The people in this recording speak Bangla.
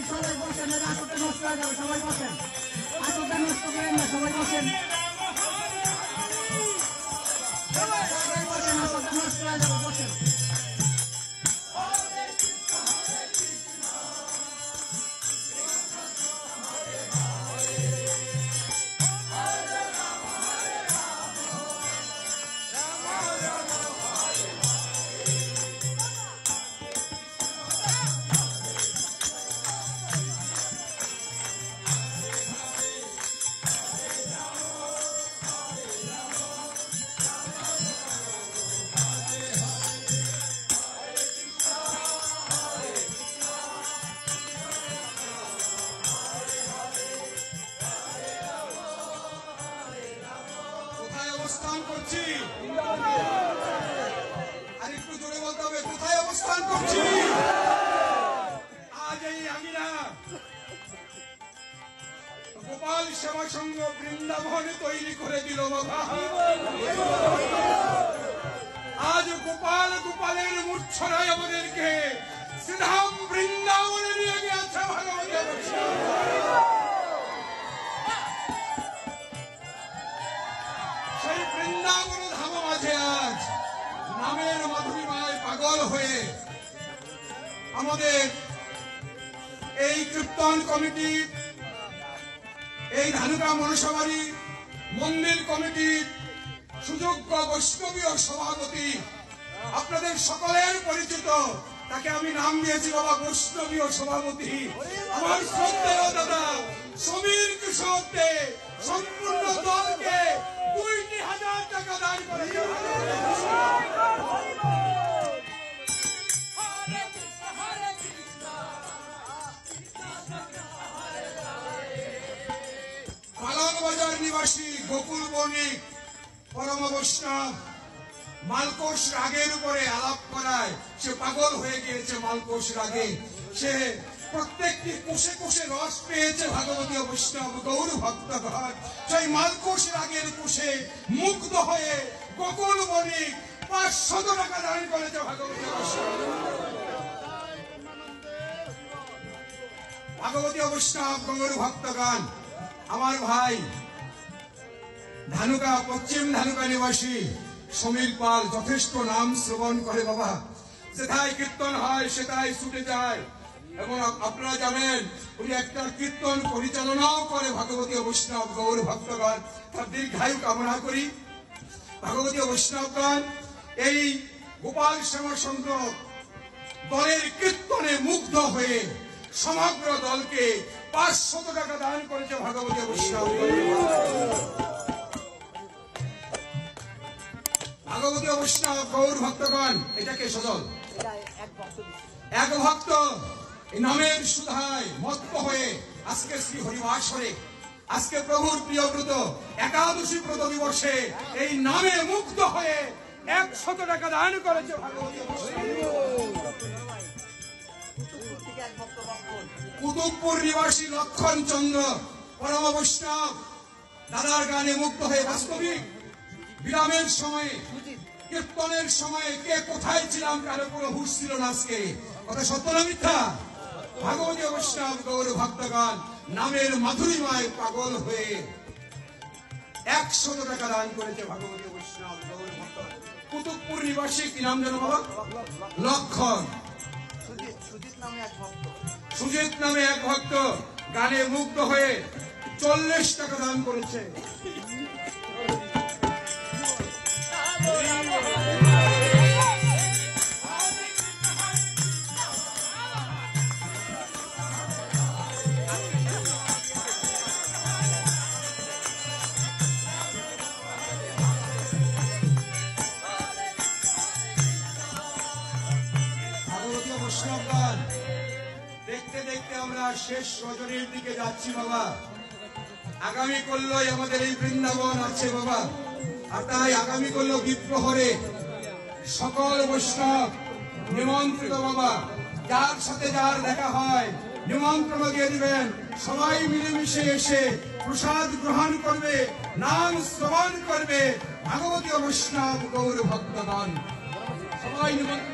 সবাই বসেন, আসলটা নষ্ট করেন না, সবাই বসেন, আসলটা নষ্ট হয়ে যাবে, বসেন। অবস্থান করছি, আর একটু জোরে বলতে হবে, কোথায় অবস্থান করছি? আজ এই আঙিনা গোপাল সেবা সংঘ বৃন্দাবন তৈরি করে দিল বাবা। আজ গোপাল গোপালের মূর্ছনায় আমাদেরকে শ্রীধাম বৃন্দাবনে নিয়ে গিয়েছে ভগবতী। সেই বৃন্দাবন ধাম মাঝে আজ নামের মাধুরীমায় পাগল হয়ে আমাদের এই কীর্তন কমিটি, এই ধানুকা মনসাবাড়ি মন্দির কমিটির সুযোগ্য বৈষ্ণবীয় সভাপতি, আপনাদের সকলের পরিচিত, তাকে আমি নাম দিয়েছি বাবা বৈষ্ণবীয় সভাপতি, আমার শ্রদ্ধেয় দাদা সমীর কিশোর দে সম্পূর্ণ দলকে 20,000 টাকা দান করেছে। পালনবাজার নিবাসী গোকুল বণিক পরম বৈষ্ণব মালকোষ রাগের উপরে আলাপ করায় সে পাগল হয়ে গিয়েছে। মালকোষ রাগে সে প্রত্যেকটি কোষে কোষে রস পেয়েছে ভগবতী বৈষ্ণব গৌর ভক্তগণ। সেই মালকোষ রাগের কোষে মুগ্ধ হয়ে গোকুল বণিক 500 টাকা দান করেছে ভগবতী বৈষ্ণব। ভগবতী বৈষ্ণব গৌর ভক্তগণ, আমার ভাই ধানুকা পশ্চিম ধানুকা নিবাসী সমীর পাল যথেষ্ট নাম শ্রবণ করে বাবা। যেথায় কীর্তন হয় সেটাই ছুটে যায়, এবং আপনারা জানেন উনি একটা কীর্তন পরিচালনাও করে ভগবতী বৈষ্ণব গৌর ভক্তগণ। তার দীর্ঘায়ু কামনা করি। ভগবতী বৈষ্ণবগণ এই গোপাল সেবা সংঘ দলের কীর্তনে মুগ্ধ হয়ে সমগ্র দলকে 500 টাকা দান করেছে ভগবতী বৈষ্ণব। ভগবতী বৈষ্ণব গৌর ভক্তগণ, এটাকে সজল এক ভক্ত নামের সুধায় মত্ত হয়ে আজকে শ্রী হরিবাসরে, আজকে প্রভুর প্রিয় ব্রত একাদশী ব্রত দিবসে এই নামে মুগ্ধ হয়ে 100 টাকা দান করেছে ভগবতী কুতুবপুর নিবাসী লক্ষণ চন্দ্র পরম বৈষ্ণব দাদার গানে মুগ্ধ হয়ে। বাস্তবিক বিরামের সময়ে কীর্তনের সময়ে কে কোথায় ছিলাম কারো কোনো হুঁশ ছিল না। আজকে কথা সত্য না মিথ্যা? ভগবতী বৈষ্ণব গৌর ভক্তগণ নামের মাধুরীমায় পাগল হয়ে 100 টাকা দান করেছে ভগবতী বৈষ্ণব গৌর ভক্ত। কুতুবপুর নিবাসী কি নাম জানো বাবা? লক্ষণ। সুজিত নামে এক ভক্ত গানে মুগ্ধ হয়ে 40 টাকা দান করেছে। শেষ রজনীর দিকে যাচ্ছি বাবা। আগামী কল্যই আমাদের এই বৃন্দাবন আছে বাবা। আর তাই আগামী কল্য বিপ্রহরে সকল বৈষ্ণব নিমন্ত্রিত বাবা। যার সাথে যার দেখা হয় নিমন্ত্রণ দিয়ে দিবেন। সবাই মিলেমিশে এসে প্রসাদ গ্রহণ করবে, নাম শ্রবণ করবে। ভাগবতী বৈষ্ণব গৌর ভক্তগণ সবাই নিমন্ত্রণ